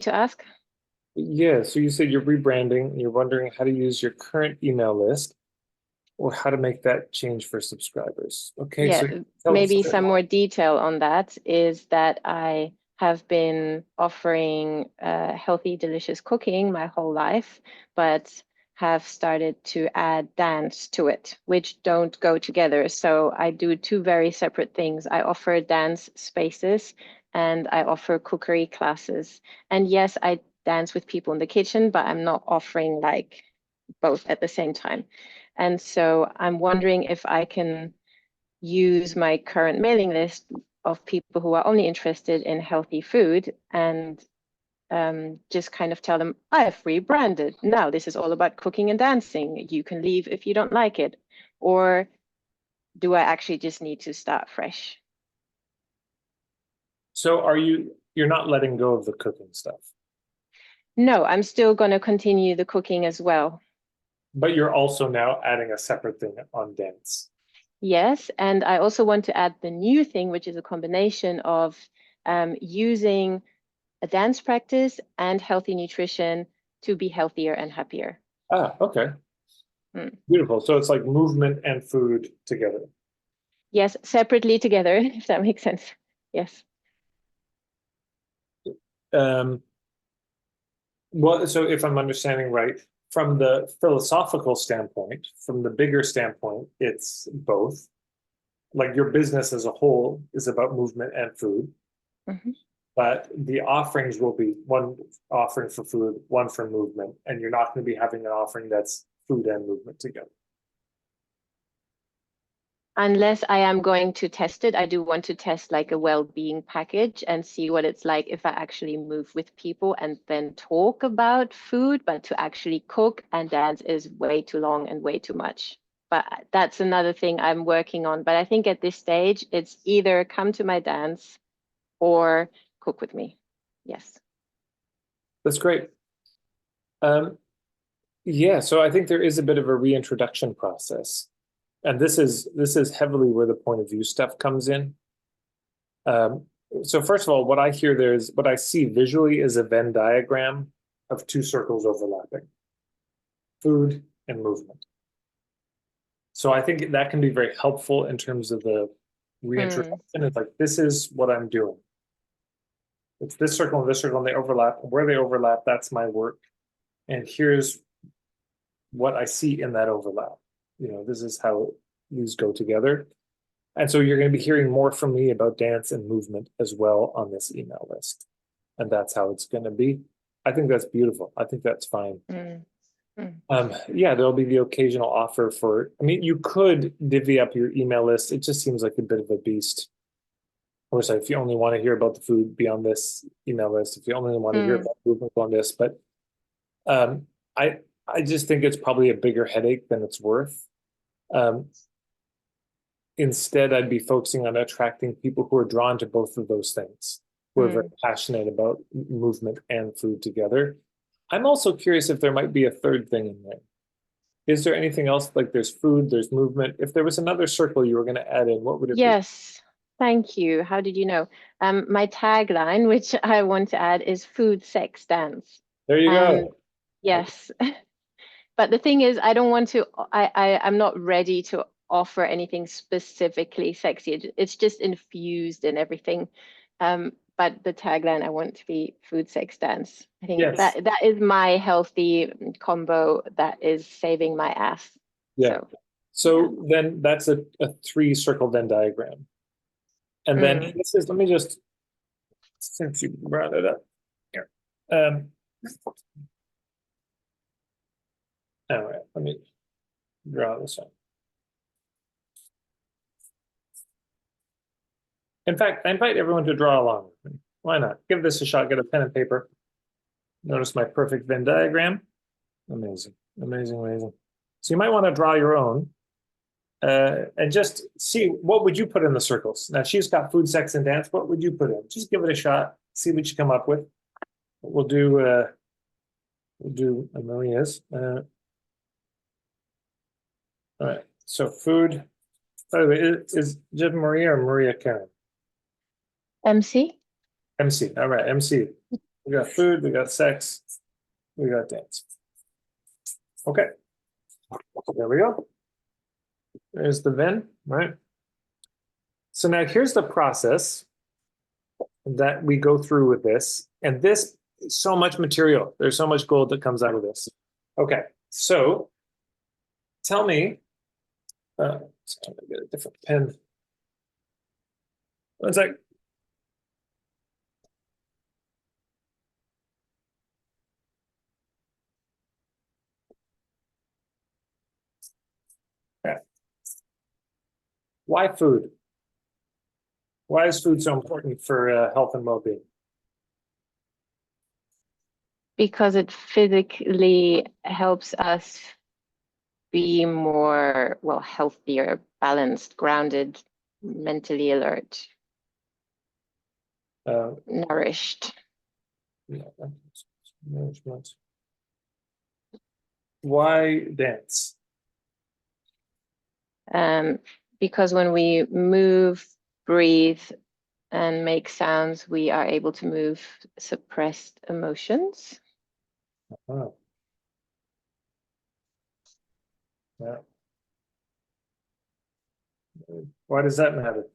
to ask? Yeah, so you said you're rebranding and you're wondering how to use your current email list or how to make that change for subscribers. Okay, Yeah, so tell us a maybe bit some more. more detail on that is that I have been offering healthy, delicious cooking my whole life, but have started to add dance to it, which don't go together. So I do two very separate things. I offer dance spaces and I offer cookery classes. And yes, I dance with people in the kitchen, but I'm not offering like both at the same time. And so I'm wondering if I can use my current mailing list of people who are only interested in healthy food and just kind of tell them, I've rebranded. Now this is all about cooking and dancing. You can leave if you don't like it. Or do I actually just need to start fresh? So you're not letting go of the cooking stuff, No, I'm still going to continue the cooking as well. but you're also now adding a separate thing on dance. Yes, and I also want to add the new thing, which is a combination of using a dance practice and healthy nutrition to be healthier and happier. Ah, okay. Mm. Beautiful. So it's like movement and food together. Yes, separately together, if that makes sense. Yes. Um, well, so if I'm understanding right, from the philosophical standpoint, from the bigger standpoint, it's both. Like your business as a whole is about movement and food, Mhm. but the offerings will be one offering for food, one for movement, and you're not going to be having an offering that's food and movement together. Unless I am going to test it, I do want to test like a well-being package and see what it's like if I actually move with people and then talk about food, but to actually cook and dance is way too long and way too much. But that's another thing I'm working on. But I think at this stage, it's either come to my dance or cook with me. Yes. That's great. Um, yeah, so I think there is a bit of a reintroduction process, and this is heavily where the point of view stuff comes in. Um, so first of all, what I hear there is what I see visually is a Venn diagram of two circles overlapping, food and movement. So I think that can be very helpful in terms of the Mm, reintroduction. It's like, this is what I'm doing. It's this circle and this circle, and they overlap. And where they overlap, that's my work. And here's what I see in that overlap. This is how these go together. And so you're going to be hearing more from me about dance and movement as well on this email list. And that's how it's going to be. I think that's beautiful. I think that's fine. mm, mm. Yeah, there'll be the occasional offer for, I mean, you could divvy up your email list. It just seems like a bit of a beast. Of course, if you only want to hear about the food, be on this email list. If you only want to hear Mm. about movement, go on this. But um, I I just think it's probably a bigger headache than it's worth. Um, Instead, I'd be focusing on attracting people who are drawn to both of those things, who are very Mm. passionate about movement and food together. I'm also curious if there might be a third thing in there. Is there anything else? Like there's food, there's movement. If there was another circle you were going to add in, what would it be? Yes, thank you. How did you know? My tagline, which I want to add, is food, sex, dance. There you And go. yes, but the thing is, I don't want to, I'm not ready to offer anything specifically sexy. It's just infused in everything. But the tagline, I want to be food, sex, dance. I think Yes. that is my healthy combo that is saving my ass. Yeah. So yeah. So then that's a three circle Venn diagram. And then Mm. this is, let me just, since you brought it up here. All right, let me draw this up. In fact, I invite everyone to draw along with me. Why not? Give this a shot, get a pen and paper. Notice my perfect Venn diagram. Amazing, amazing, amazing. So you might want to draw your own and just see what would you put in the circles. Now she's got food, sex, and dance. What would you put in? Just give it a shot. See what you come up with. We'll do Amelia's. All right. So food. By the way, is Jim Maria or Maria Karen? MC? MC. All right, MC. We got food, we got sex, we got dance. Okay, there we go. There's the Venn, right? So now here's the process that we go through with this. And this is so much material. There's so much gold that comes out of this. Okay, so tell me, let's try to get a different pen. One sec. Okay. Why food? Why is food so important for health and well-being? Because it physically helps us be more, well, healthier, balanced, grounded, mentally alert, nourished. Yeah, management. Why dance? Because when we move, breathe, and make sounds, we are able to move suppressed emotions. Oh. Yeah. Why does that matter?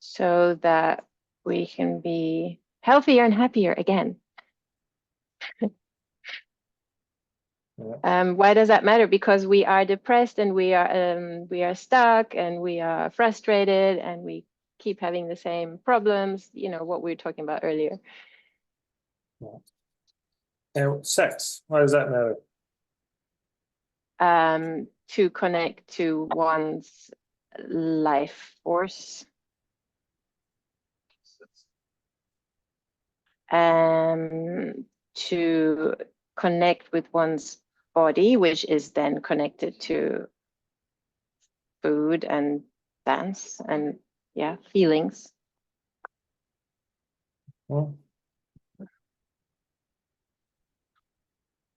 So that we can be healthier and happier again. Yeah. Why does that matter? Because we are depressed and we are stuck and we are frustrated and we keep having the same problems, you know, what we were talking about earlier. Yeah. And sex, why does that matter? To connect to one's life force. To connect with one's body, which is then connected to food and dance and feelings. Well,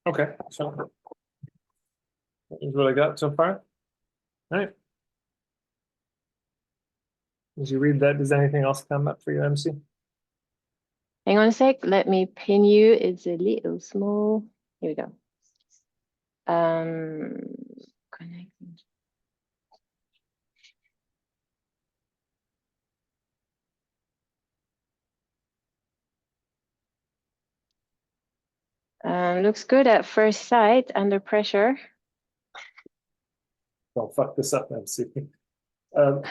okay, so that is what I got so far. All right. As you read that, does anything else come up for you, MC? Hang on a sec, let me pin you. It's a little small. Here we go. Connecting. Looks good at first sight, under pressure. Don't fuck this up, MC. Okay,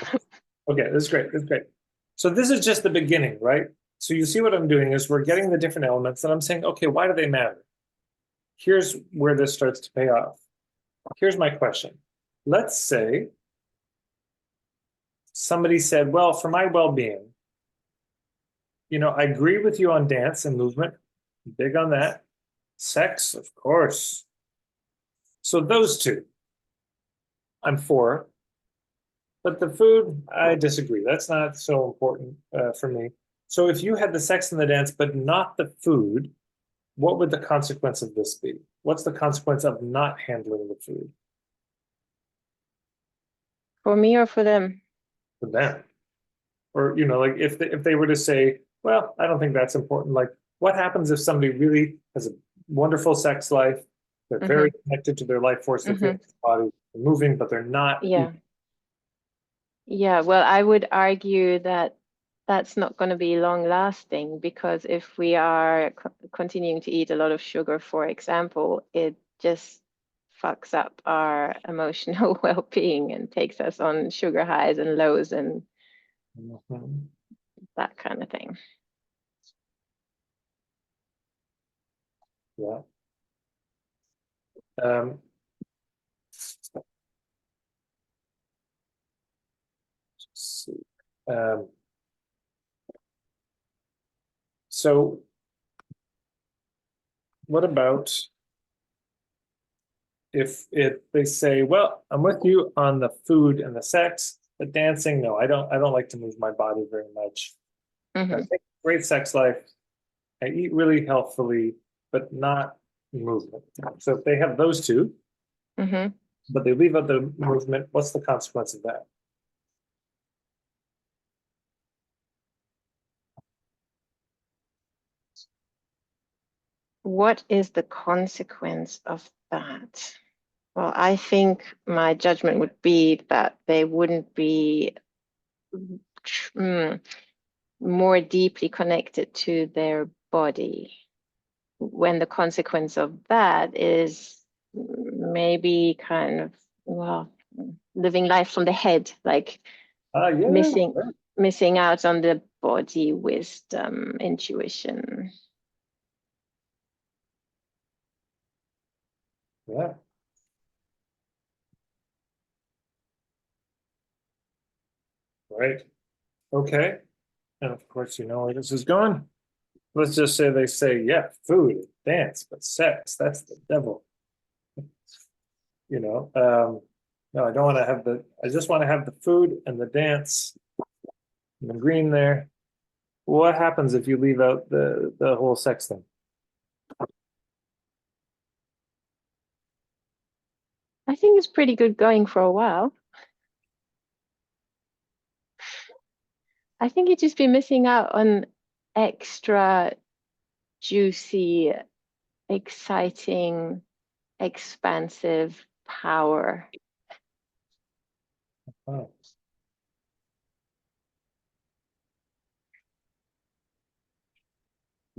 this is great. This is great. So this is just the beginning, right? So you see what I'm doing is we're getting the different elements and I'm saying, okay, why do they matter? Here's where this starts to pay off. Here's my question. Let's say somebody said, well, for my well-being, you know, I agree with you on dance and movement, big on that. Sex, of course. So those two, I'm for. But the food, I disagree. That's not so important for me. So if you had the sex and the dance, but not the food, what would the consequence of this be? What's the consequence of not handling the food? For me or for them? For them. Or, you know, like if they were to say, well, I don't think that's important. Like, what happens if somebody really has a wonderful sex life? They're very connected to their life force, they feel their body moving, but they're not. Yeah. Yeah, well, I would argue that that's not going to be long lasting, because if we are continuing to eat a lot of sugar, for example, it just fucks up our emotional well-being and takes us on sugar highs and lows and that kind of thing. Yeah. Let's see. So what about if they say, well, I'm with you on the food and the sex, but dancing, no, I don't like to move my body very much. I take great sex life. I eat really healthfully, but not movement. So if they have those two, but they leave out the movement, what's the consequence of that? what is the consequence of that? Well, I think my judgment would be that they wouldn't be more deeply connected to their body, when the consequence of that is maybe kind of, well, living life from the head, like Yeah, missing out on the body wisdom, intuition. yeah, right. Okay. And of course, you know where this is going. Let's just say they say, yeah, food, dance, but sex, that's the devil. You know, no, I don't want to have I just want to have the food and the dance and the green there. What happens if you leave out the whole sex thing? I think it's pretty good going for a while. I think you'd just be missing out on extra juicy, exciting, expansive power. Oh.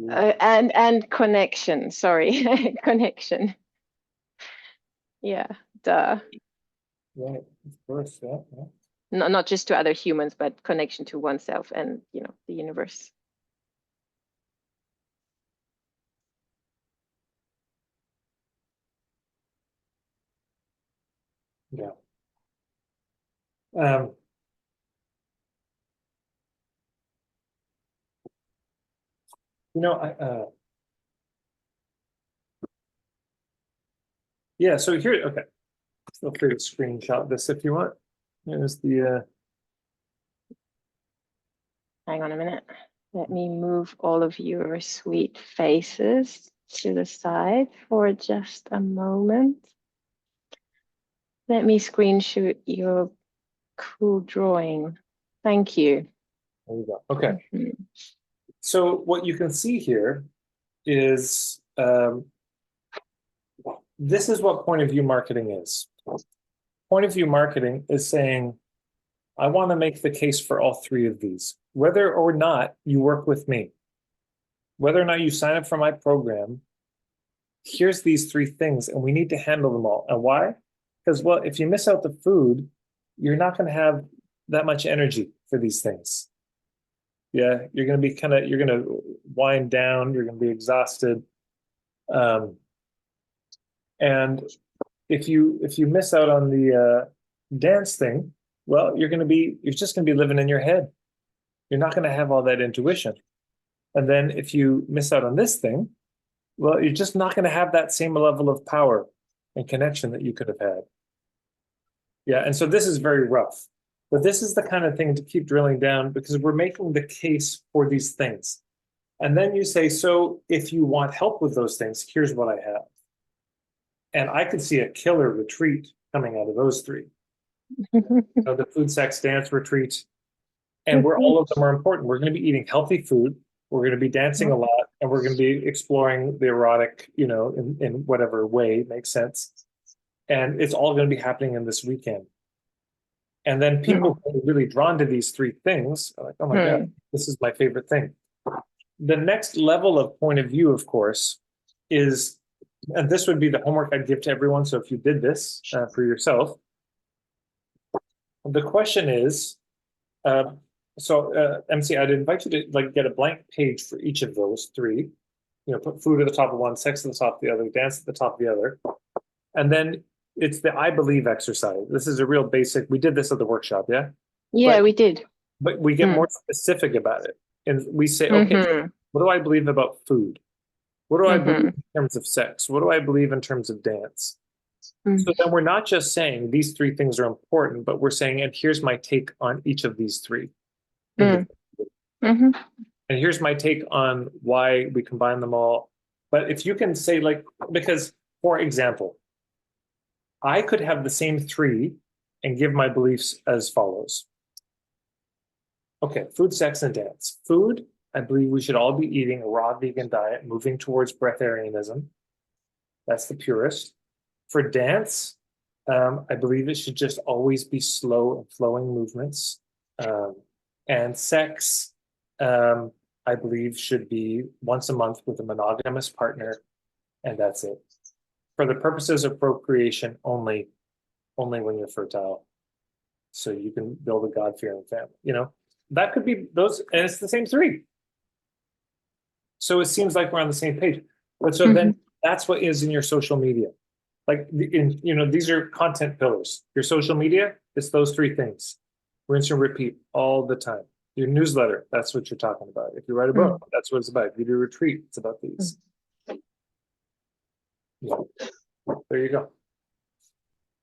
And connection, sorry, connection. Yeah, duh. Right, of course, yeah, yeah. Not just to other humans, but connection to oneself and, the universe. Yeah. Um, yeah, so here, okay. Feel free to screenshot this if you want. There's the Hang on a minute. Let me move all of your sweet faces to the side for just a moment. Let me screenshot your cool drawing. Thank you. there you go. Okay. Mhm. So what you can see here is this is what point of view marketing is. Point of view marketing is saying, I want to make the case for all three of these, whether or not you work with me, whether or not you sign up for my program. Here's these three things, and we need to handle them all. And why? Because, well, if you miss out the food, you're not going to have that much energy for these things. Yeah, you're going to be you're going to wind down, you're going to be exhausted. And if you miss out on the dance thing, well, you're just going to be living in your head. You're not going to have all that intuition. And then if you miss out on this thing, well, you're just not going to have that same level of power and connection that you could have had. Yeah, and so this is very rough. But this is the kind of thing to keep drilling down because we're making the case for these things. And then you say, so if you want help with those things, here's what I have. And I could see a killer retreat coming out of those three. The food, sex, dance retreat. And where all of them are important. We're going to be eating healthy food. We're going to be dancing a lot, and we're going to be exploring the erotic, in whatever way makes sense. And it's all going to be happening in this weekend. And then people who are really drawn to these three things are like, oh my God, this is my favorite thing. The next level of point of view, of course, is, and this would be the homework I'd give to everyone. So if you did this for yourself, the question is, MC, I'd invite you to get a blank page for each of those three. Put food at the top of one, sex at the top of the other, dance at the top of the other. And then it's the I believe exercise. This is a real basic. We did this at the workshop, yeah? Yeah, we did. But we get more specific about it. And we say, okay, what do I believe about food? What do I believe in terms of sex? What do I believe in terms of dance? So then we're not just saying these three things are important, but we're saying, and here's my take on each of these three. And here's my take on why we combine them all. But if you can say, because, for example, I could have the same three and give my beliefs as follows. Okay, food, sex, and dance. Food, I believe we should all be eating a raw vegan diet, moving towards breatharianism. That's the purest. For dance, I believe it should just always be slow and flowing movements. And sex, I believe, should be once a month with a monogamous partner, and that's it. For the purposes of procreation, only when you're fertile, so you can build a God-fearing family. You know, that could be those, and it's the same three. So it seems like we're on the same page. But so then that's what is in your social media. Like, these are content pillars. Your social media, it's those three things. Rinse and repeat all the time. Your newsletter, that's what you're talking about. If you write a book, that's what it's about. If you do a retreat, it's about these. Yeah. There you go.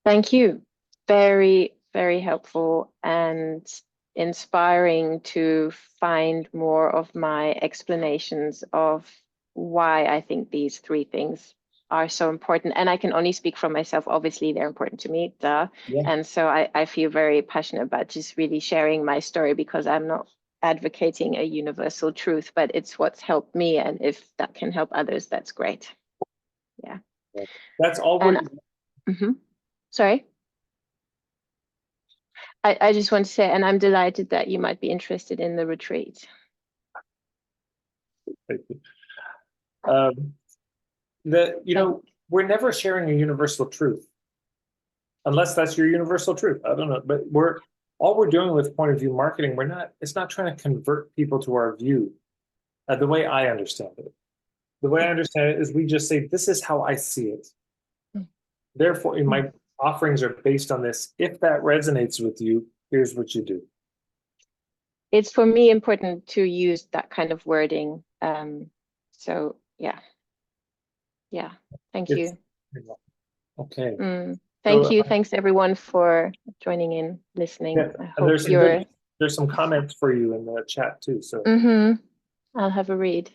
Thank you. Very, very helpful and inspiring to find more of my explanations of why I think these three things are so important. And I can only speak for myself. Obviously, they're important to me, duh. Yeah. And so I feel very passionate about just really sharing my story, because I'm not advocating a universal truth, but it's what's helped me. And if that can help others, that's great. Yeah. That's all we're. Sorry. I just want to say, and I'm delighted that you might be interested in the retreat. Thank you. We're never sharing a universal truth, unless that's your universal truth. I don't know, but all we're doing with point of view marketing, it's not trying to convert people to our view. The way I understand it, is we just say, this is how I see it. Therefore, in my offerings are based on this. If that resonates with you, here's what you do. It's for me important to use that kind of wording. So yeah. Thank you. Okay. Thank you. Thanks everyone for joining in, listening. Yeah, I hope there's some comments for you in the chat too. So I'll have a read.